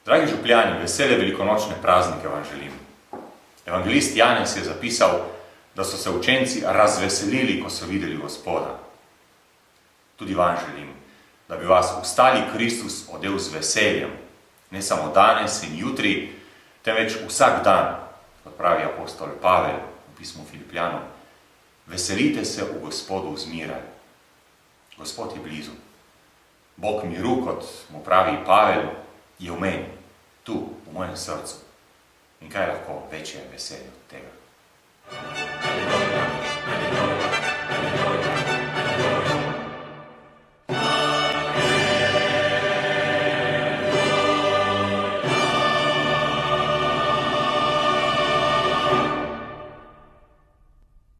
Dragi župljani, vesele velikonočne praznike vam želim. Evangelist Janez je zapisal, da so se učenci razveselili, ko so videli Gospoda. Tudi vam želim, da bi vas ustali Kristus odel z veseljem, ne samo danes in jutri, temveč vsak dan, kot pravi apostol Pavel v pismu Filipljanom. Veselite se v Gospodu zmeraj. Gospod je blizu. Bog miru, kot mu pravi Pavel, je v meni, tu, v mojem srcu. In kaj lahko večje veselje od tega?